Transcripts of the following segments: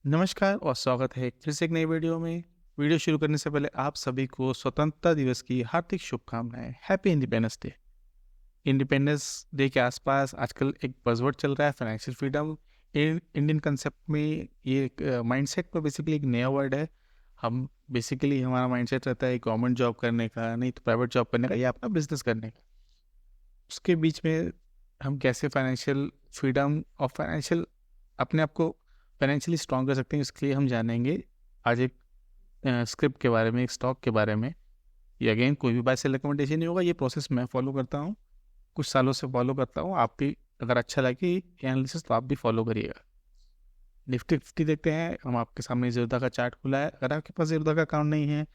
नमस्कार और स्वागत है फिर से एक नई वीडियो में। वीडियो शुरू करने से पहले आप सभी को स्वतंत्रता दिवस की हार्दिक शुभकामनाएं। Happy independence day. Independence day के आसपास आजकल एक बज़वर्ड चल रहा है, फाइनेंशियल फ्रीडम। इंडियन कंसेप्ट में ये एक माइंडसेट पर बेसिकली एक नया वर्ड है। हम बेसिकली हमारा माइंडसेट रहता है गवर्नमेंट जॉब करने का, नहीं तो प्राइवेट जॉब करने का या अपना बिजनेस करने का। उसके बीच में हम कैसे फाइनेंशियल फ्रीडम और फाइनेंशियल अपने आप को फाइनेंशियली स्ट्रॉन्ग कर सकते हैं, इसके लिए हम जानेंगे आज एक स्क्रिप्ट के बारे में, एक स्टॉक के बारे में। ये अगेन कोई भी बाय सेल रिकमेंडेशन नहीं होगा, ये प्रोसेस मैं फॉलो करता हूँ, कुछ सालों से फॉलो करता हूँ। आप भी अगर अच्छा लगे ये एनालिसिस तो आप भी फॉलो करिएगा। निफ्टी 50 देखते हैं। हम आपके सामने ज़ीरोधा का चार्ट खुला है। अगर आपके पास ज़ीरोधा का अकाउंट नहीं है,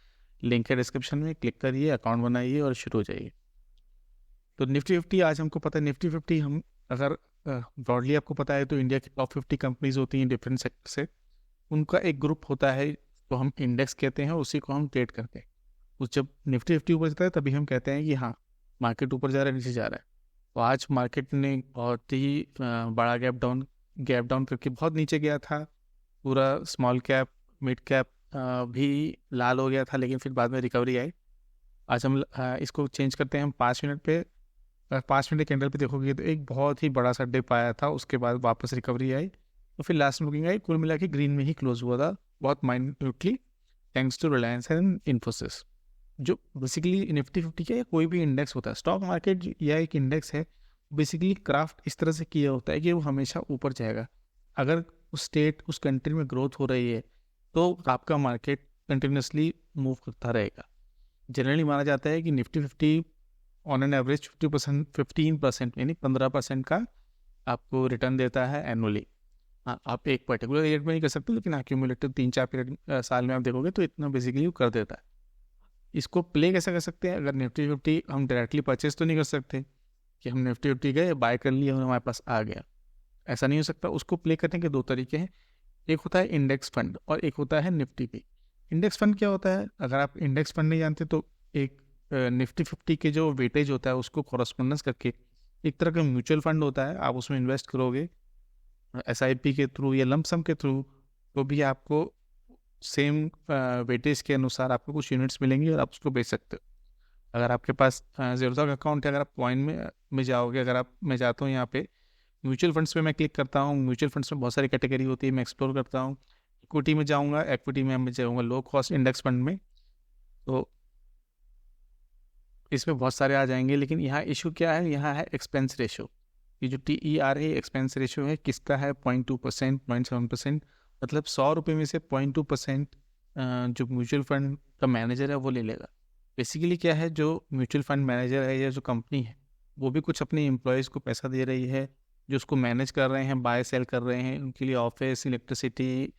लिंक है डिस्क्रिप्शन में, क्लिक करिए, अकाउंट बनाइए और शुरू हो जाइए। तो निफ्टी 50 आज हमको पता है। निफ्टी 50 हम अगर ब्रॉडली आपको पता है तो इंडिया की टॉप 50 कंपनीज होती हैं डिफरेंट सेक्टर से। उनका एक ग्रुप होता है तो हम इंडेक्स कहते हैं, उसी को हम ट्रेड करते हैं। उस जब निफ्टी 50 ऊपर जाता है तभी हम कहते हैं कि हाँ मार्केट ऊपर जा रहा है, नीचे जा रहा है। तो आज मार्केट ने बहुत ही बड़ा गैप डाउन करके बहुत नीचे गया था। पूरा स्मॉल कैप, मिड कैप भी लाल हो गया था, लेकिन फिर बाद में रिकवरी आई। आज हम इसको चेंज करते हैं हम 5 मिनट पे। 5 मिनट कैंडल पे देखोगे तो एक बहुत ही बड़ा सा डिप आया था, उसके बाद वापस रिकवरी आई और फिर लास्ट बुकिंग आई। कुल मिला के ग्रीन में ही क्लोज हुआ था, बहुत minutely, thanks to Reliance and Infosys. जो बेसिकली निफ्टी 50 का या कोई भी इंडेक्स होता है, स्टॉक मार्केट या एक इंडेक्स है, बेसिकली क्राफ्ट इस तरह से किया होता है कि वो हमेशा ऊपर जाएगा। अगर उस स्टेट, उस कंट्री में ग्रोथ हो रही है तो आपका मार्केट कंटिन्यूसली मूव करता रहेगा। जनरली माना जाता है कि निफ्टी 50 ऑन एन एवरेज 15% यानी 15% का आपको रिटर्न देता है एनुअली। हाँ, आप एक पर्टिकुलर ईयर में नहीं कर सकते, लेकिन एक्यूमुलेटिव 3-4 पीरियड साल में आप देखोगे तो इतना बेसिकली वो कर देता है। इसको प्ले कैसे कर सकते हैं? अगर निफ्टी 50 हम डायरेक्टली परचेज तो नहीं कर सकते कि हम निफ्टी 50 गए, बाय कर लिया और हमारे पास आ गया, ऐसा नहीं हो सकता। उसको प्ले करने के दो तरीके हैं। एक होता है इंडेक्स फंड और एक होता है निफ्टी पे। इंडेक्स फंड क्या होता है? अगर आप इंडेक्स फंड नहीं जानते तो एक निफ्टी 50 के जो वेटेज होता है उसको कॉरस्पॉन्डेंस करके एक तरह का म्यूचुअल फंड होता है, आप उसमें इन्वेस्ट करोगे SIP के थ्रू या लमसम के थ्रू, तो भी आपको सेम वेटेज के अनुसार आपको कुछ यूनिट्स मिलेंगी और आप उसको बेच सकते हो। अगर आपके पास ज़ीरोधा का अकाउंट है, अगर आप कॉइन में जाओगे, अगर आप, मैं जाता हूँ यहाँ पे म्यूचुअल फंड्स पे मैं क्लिक करता हूँ। म्यूचुअल फंड्स में बहुत सारी कैटेगरी होती है, मैं एक्सप्लोर करता हूँ। इक्विटी में जाऊँगा, इक्विटी में मैं जाऊँगा लो कॉस्ट इंडेक्स फंड में, तो इसमें बहुत सारे आ जाएंगे। लेकिन यहाँ इशू क्या है? यहाँ है एक्सपेंस रेशो। ये जो TER है, एक्सपेंस रेशो है, किसका है? 0.2%, 0.7%। मतलब 100 रुपये में से 0.2% जो म्यूचुअल फंड का मैनेजर है वो ले लेगा। बेसिकली क्या है, जो म्यूचुअल फंड मैनेजर है या जो कंपनी है वो भी कुछ अपने एम्प्लॉयज़ को पैसा दे रही है, जो उसको मैनेज कर रहे हैं, बाय सेल कर रहे हैं, उनके लिए ऑफिस, इलेक्ट्रिसिटी,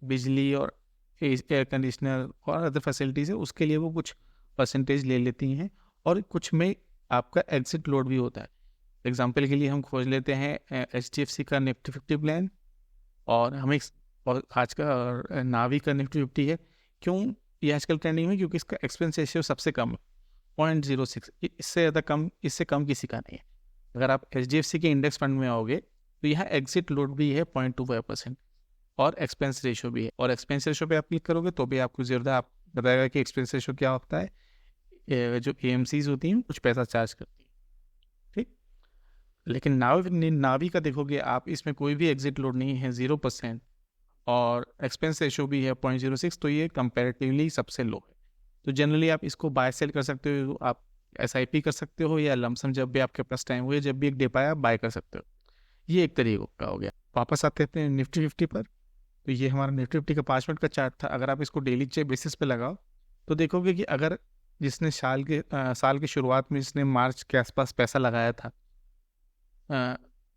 बिजली और एयर कंडीशनर और अदर फैसिलिटीज़ है, उसके लिए वो कुछ परसेंटेज ले लेती हैं। और कुछ में आपका एग्जिट लोड भी होता है। एग्जाम्पल के लिए हम खोज लेते हैं HDFC का निफ्टी 50 प्लान, और हमें आज का नावी का निफ्टी 50 है। क्यों ये आजकल ट्रेंडिंग में? क्योंकि इसका एक्सपेंस रेशियो सबसे कम है, 0.06। इससे ज़्यादा कम, इससे कम किसी का नहीं है। अगर आप HDFC के इंडेक्स फंड में आओगे तो यहाँ एग्जिट लोड भी है 0.25% और एक्सपेंस रेशियो भी है। और एक्सपेंस रेशियो पे आप क्लिक करोगे तो भी आपको ज़रूरत आप बताएगा कि एक्सपेंस रेशियो क्या होता है। जो AMCs होती हैं कुछ पैसा चार्ज करती हैं, ठीक। लेकिन नावी का देखोगे आप, इसमें कोई भी एग्जिट लोड नहीं है, 0%, और एक्सपेंस रेशियो भी है 0.06, तो ये कंपैरेटिवली सबसे लो है। तो जनरली आप इसको बाय सेल कर सकते हो, आप SIP कर सकते हो, या लमसम जब भी आपके पास टाइम हुए, जब भी एक डिप आया बाय कर सकते हो। ये एक तरीका का हो गया। वापस आते हैं निफ्टी 50 पर। तो ये हमारा निफ्टी 50 का 5 मिनट का चार्ट था। अगर आप इसको डेली बेसिस पे लगाओ तो देखोगे कि अगर जिसने साल की शुरुआत में जिसने मार्च के आसपास पैसा लगाया था,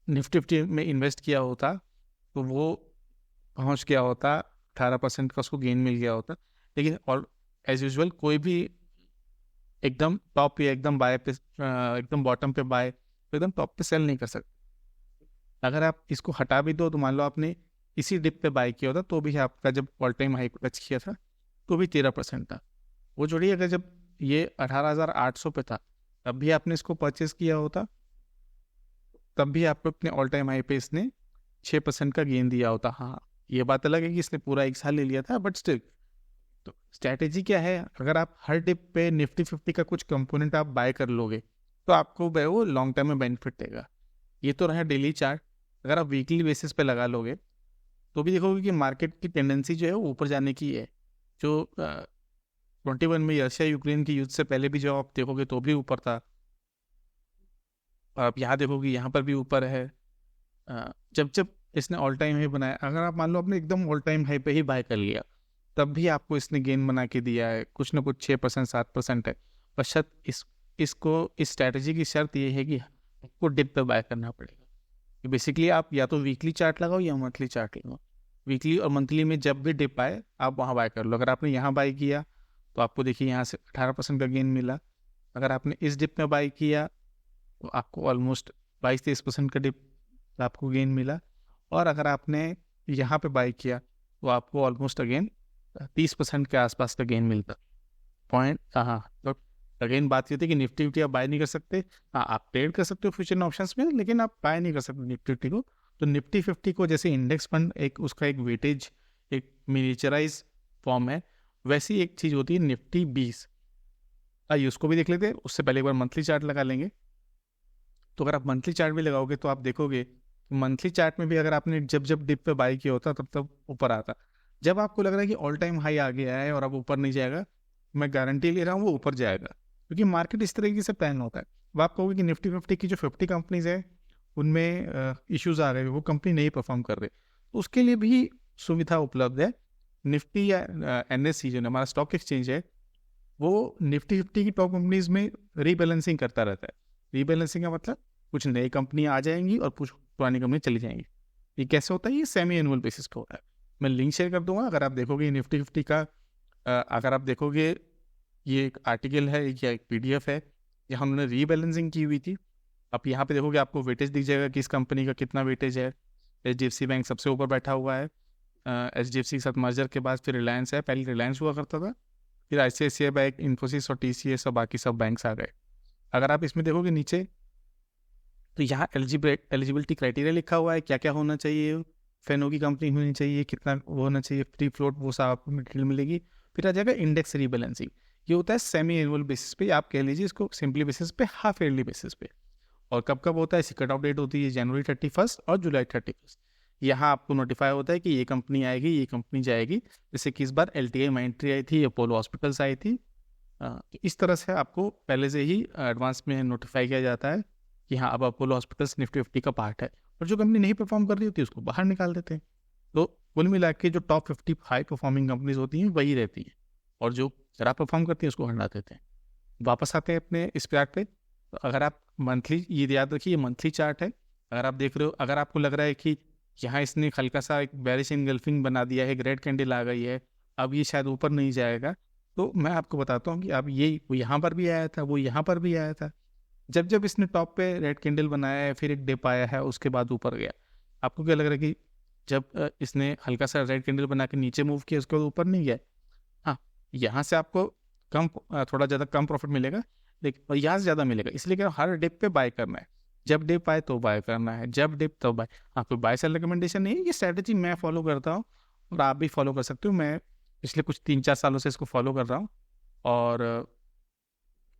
निफ्टी 50 में इन्वेस्ट किया होता, तो वो पहुंच गया होता 18% का, उसको गेन मिल गया होता। लेकिन और एज यूजुअल कोई भी एकदम टॉप पे, एकदम बाय पे, एकदम बॉटम पे बाय, तो एकदम टॉप पे सेल नहीं कर सकते। अगर आप इसको हटा भी दो तो मान लो आपने इसी डिप पे बाय किया होता, तो भी आपका जब ऑल टाइम हाई को टच किया था तो भी 13% था। वो जोड़िए, अगर जब ये 18,800 पे था तब भी आपने इसको परचेस किया होता, तब भी आपको अपने ऑल टाइम हाई पे इसने 6% का गेन दिया होता। हाँ, ये बात अलग है कि इसने पूरा 1 साल ले लिया था, बट स्टिल। तो स्ट्रैटेजी क्या है, अगर आप हर डिप पे निफ्टी 50 का कुछ कंपोनेंट आप बाय कर लोगे तो आपको वो लॉन्ग टर्म में बेनिफिट देगा। ये तो रहा डेली चार्ट। अगर आप वीकली बेसिस पे लगा लोगे तो भी देखोगे कि मार्केट की टेंडेंसी जो है वो ऊपर जाने की है। जो 21 में रशिया यूक्रेन की युद्ध से पहले भी जो आप देखोगे तो भी ऊपर था, आप यहाँ देखोगे यहाँ पर भी ऊपर है। जब जब इसने ऑल टाइम हाई बनाया, अगर आप मान लो आपने एकदम ऑल टाइम हाई पे ही बाय कर लिया तब भी आपको इसने गेन बना के दिया है, कुछ ना कुछ 6% 7% है। पर शर्त इस स्ट्रैटेजी की शर्त ये है कि आपको डिप पे बाय करना पड़ेगा। बेसिकली आप या तो वीकली चार्ट लगाओ या मंथली चार्ट लगाओ। वीकली और मंथली में जब भी डिप आए आप वहाँ बाय कर लो। अगर आपने यहाँ बाय किया तो आपको देखिए यहाँ से 18% का गेन मिला। अगर आपने इस डिप में बाय किया तो आपको ऑलमोस्ट 22-23% का डिप आपको गेन मिला। और अगर आपने यहाँ पे बाय किया तो आपको ऑलमोस्ट अगेन 30% के आसपास का गेन मिलता। पॉइंट हाँ, तो अगेन बात ये थी कि निफ्टी विफ्टी आप बाय नहीं कर सकते। हाँ, आप ट्रेड कर सकते हो फ्यूचर ऑप्शंस में, लेकिन आप बाय नहीं कर सकते निफ्टी विफ्टी को। तो निफ्टी 50 को जैसे इंडेक्स फंड एक उसका एक वेटेज, एक मिनिएचराइज फॉर्म है, वैसी एक चीज़ होती है निफ्टी 20। आइए उसको भी देख लेते हैं। उससे पहले एक बार मंथली चार्ट लगा लेंगे। तो अगर आप मंथली चार्ट भी लगाओगे तो आप देखोगे मंथली चार्ट में भी अगर आपने जब जब डिप पे बाय किया होता तब तब ऊपर आता। जब आपको लग रहा है कि ऑल टाइम हाई आ गया है और अब ऊपर नहीं जाएगा, मैं गारंटी ले रहा हूँ वो ऊपर जाएगा, क्योंकि मार्केट इस तरीके से प्लान होता है। अब आप कहोगे कि निफ्टी 50 की जो 50 कंपनीज है उनमें इश्यूज आ रहे हैं, वो कंपनी नहीं परफॉर्म कर रहे, तो उसके लिए भी सुविधा उपलब्ध है। निफ्टी या NSE जो हमारा स्टॉक एक्सचेंज है वो निफ्टी 50 की टॉप कंपनीज में रीबैलेंसिंग करता रहता है। रीबैलेंसिंग का मतलब कुछ नई कंपनी आ जाएंगी और कुछ पुरानी कंपनी चली जाएंगी। ये कैसे होता है? ये सेमी एनुअल बेसिस पे होता है। मैं लिंक शेयर कर दूंगा। अगर आप देखोगे निफ्टी 50 का, अगर आप देखोगे ये एक आर्टिकल है या एक PDF है जहाँ उन्होंने रीबैलेंसिंग की हुई थी। आप यहाँ पे देखोगे आपको वेटेज दिख जाएगा कि इस कंपनी का कितना वेटेज है। HDFC बैंक सबसे ऊपर बैठा हुआ है। HDFC के साथ मर्जर के बाद फिर रिलायंस है। पहले रिलायंस हुआ करता था, फिर ICICI बैंक, इन्फोसिस और TCS और बाकी सब बैंक्स आ गए। अगर आप इसमें देखोगे नीचे तो यहाँ एलिजिबिलिटी क्राइटेरिया लिखा हुआ है, क्या क्या होना चाहिए। फेनो की कंपनी होनी चाहिए, कितना वो होना चाहिए, फ्री फ्लोट, वो सब आपको डिटेल मिलेगी। फिर आ जाएगा इंडेक्स रीबैलेंसिंग। ये होता है सेमी एनुअल बेसिस पे, आप कह लीजिए इसको सिंपली बेसिस पे, हाफ ईयरली बेसिस पे। और कब कब होता है? इसकी कट ऑफ डेट होती है जनवरी 31 और जुलाई 31। यहाँ आपको नोटिफाई होता है कि ये कंपनी आएगी, ये कंपनी जाएगी। जैसे कि इस बार LTI माइंट्री आई थी, अपोलो हॉस्पिटल्स आई थी। इस तरह से आपको पहले से ही एडवांस में नोटिफाई किया जाता है कि हाँ अब अपोलो हॉस्पिटल्स निफ्टी 50 का पार्ट है। और जो कंपनी नहीं परफॉर्म कर रही होती है उसको बाहर निकाल देते हैं। तो कुल मिला के जो टॉप 50 हाई परफॉर्मिंग कंपनीज होती हैं वही रहती हैं, और जो खराब परफॉर्म करती हैं उसको हटा देते हैं। वापस आते हैं अपने इस चार्ट पे। तो अगर आप मंथली, ये याद रखिए ये मंथली चार्ट है। अगर आप देख रहे हो, अगर आपको लग रहा है कि यहाँ इसने हल्का सा एक बेरिश इनगल्फिंग बना दिया है, एक रेड कैंडल आ गई है, अब ये शायद ऊपर नहीं जाएगा, तो मैं आपको बताता हूँ कि अब ये वो यहाँ पर भी आया था, वो यहाँ पर भी आया था। जब जब इसने टॉप पे रेड कैंडल बनाया है, फिर एक डिप आया है, उसके बाद ऊपर गया। आपको क्या लग रहा है कि जब इसने हल्का सा रेड कैंडल बना के नीचे मूव किया उसके बाद ऊपर नहीं गया? हाँ, यहाँ से आपको थोड़ा ज़्यादा कम प्रॉफिट मिलेगा, लेकिन और यहाँ से ज़्यादा मिलेगा। इसलिए क्या हर डिप पे बाय करना है। जब डिप आए तो बाय करना है, जब डिप तो बाय। हाँ, कोई बाय सेल रिकमेंडेशन नहीं है, ये स्ट्रैटेजी मैं फॉलो करता हूँ और आप भी फॉलो कर सकते हो। मैं पिछले कुछ 3-4 सालों से इसको फॉलो कर रहा हूँ, और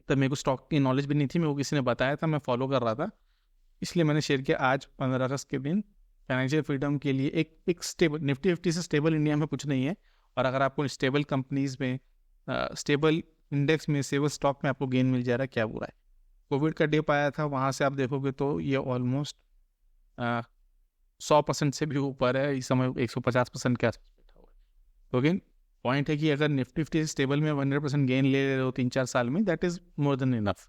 तब मेरे को स्टॉक की नॉलेज भी नहीं थी, मेरे को किसी ने बताया था, मैं फॉलो कर रहा था, इसलिए मैंने शेयर किया। आज 15 अगस्त के दिन फाइनेंशियल फ्रीडम के लिए एक स्टेबल निफ्टी 50 से स्टेबल इंडिया में कुछ नहीं है। और अगर आपको स्टेबल कंपनीज में, स्टेबल इंडेक्स में, स्टेबल स्टॉक में आपको गेन मिल जा रहा है, क्या बुरा है। कोविड का डिप आया था, वहाँ से आप देखोगे तो ये ऑलमोस्ट 100% से भी ऊपर है। इस समय 150% के आसपास बैठा हुआ है। लेकिन पॉइंट है कि अगर निफ्टी 50 स्टेबल में 100% गेन ले रहे हो 3-4 साल में, that is more than enough.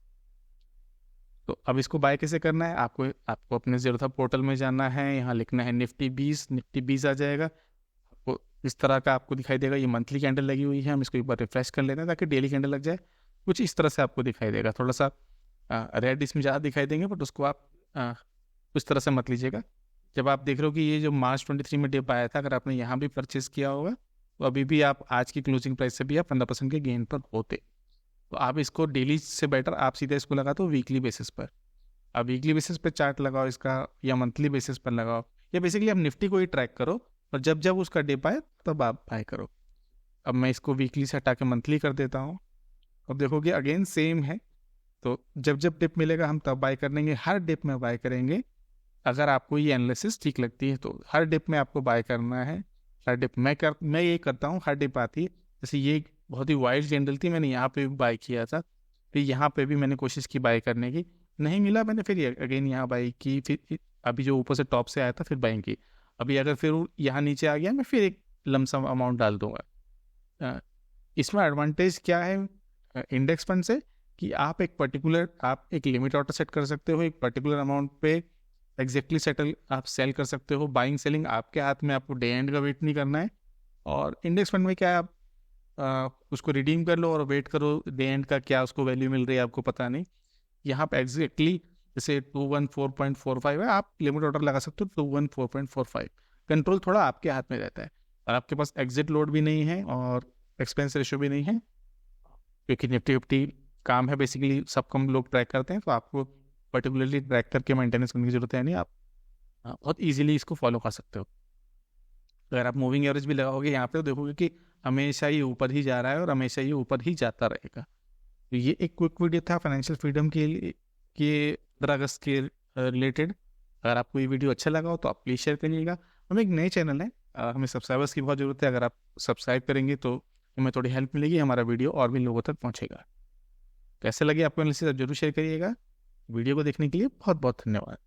तो अब इसको बाय कैसे करना है? आपको अपने ज़ीरोधा पोर्टल में जाना है, यहाँ लिखना है निफ्टी 20 आ जाएगा। आपको इस तरह का आपको दिखाई देगा, ये मंथली कैंडल लगी हुई है। हम इसको एक बार रिफ्रेश कर लेते हैं ताकि डेली कैंडल लग जाए। कुछ इस तरह से आपको दिखाई देगा, थोड़ा सा रेड इसमें ज़्यादा दिखाई देंगे, बट उसको आप उस तरह से मत लीजिएगा। जब आप देख रहे हो कि ये जो मार्च 23 में डिप आया था, अगर आपने यहाँ भी परचेज किया होगा तो अभी भी आप आज की क्लोजिंग प्राइस से भी आप 15% के गेन पर होते। तो आप इसको डेली से बेटर आप सीधे इसको लगा दो वीकली बेसिस पर। आप वीकली बेसिस पर चार्ट लगाओ इसका, या मंथली बेसिस पर लगाओ, या बेसिकली आप निफ्टी को ही ट्रैक करो और जब जब उसका डिप आए तब आप बाय करो। अब मैं इसको वीकली से हटा के मंथली कर देता हूँ। अब देखोगे अगेन सेम है। तो जब जब डिप मिलेगा हम तब बाय कर लेंगे, हर डिप में बाय करेंगे। अगर आपको ये एनालिसिस ठीक लगती है तो हर डिप में आपको बाय करना है। हर डिप मैं ये करता हूँ, हर डिप आती है। जैसे ये बहुत ही वाइड कैंडल थी, मैंने यहाँ पे भी बाय किया था, फिर यहाँ पे भी मैंने कोशिश की बाय करने की, नहीं मिला मैंने फिर अगेन यहाँ बाय की, फिर अभी जो ऊपर से टॉप से आया था फिर बाइंग की। अभी अगर फिर यहाँ नीचे आ गया मैं फिर एक लमसम अमाउंट डाल दूंगा। इसमें एडवांटेज क्या है इंडेक्स फंड से, कि आप एक लिमिट ऑर्डर सेट कर सकते हो, एक पर्टिकुलर अमाउंट पे एग्जैक्टली सेटल आप सेल कर सकते हो। बाइंग सेलिंग आपके हाथ में, आपको डे एंड का वेट नहीं करना है। और इंडेक्स फंड में क्या है, आप उसको रिडीम कर लो और वेट करो डे एंड का क्या उसको वैल्यू मिल रही है आपको पता नहीं। यहाँ पे एग्जैक्टली जैसे 214.45 है, आप लिमिट ऑर्डर लगा सकते हो 214.45। कंट्रोल थोड़ा आपके हाथ में रहता है, और आपके पास एग्जिट लोड भी नहीं है और एक्सपेंस रेशियो भी नहीं है, क्योंकि निफ्टी फिफ्टी काम है बेसिकली सब कम लोग ट्रैक करते हैं, तो आपको पर्टिकुलरली ट्रैक करके मेंटेनेंस करने की जरूरत है नहीं। आप बहुत इजीली इसको फॉलो कर सकते हो। अगर आप मूविंग एवरेज भी लगाओगे यहाँ पे तो देखोगे कि हमेशा ये ऊपर ही जा रहा है और हमेशा ये ऊपर ही जाता रहेगा। तो ये एक क्विक वीडियो था फाइनेंशियल फ्रीडम के लिए, कि 15 अगस्त के रिलेटेड। अगर आपको ये वीडियो अच्छा लगा हो तो आप प्लीज़ शेयर करिएगा। हम एक नए चैनल है, हमें सब्सक्राइबर्स की बहुत ज़रूरत है। अगर आप सब्सक्राइब करेंगे तो हमें थोड़ी हेल्प मिलेगी, हमारा वीडियो और भी लोगों तक पहुँचेगा। कैसे लगे आपको एनालिसिस जरूर शेयर करिएगा। वीडियो को देखने के लिए बहुत बहुत धन्यवाद।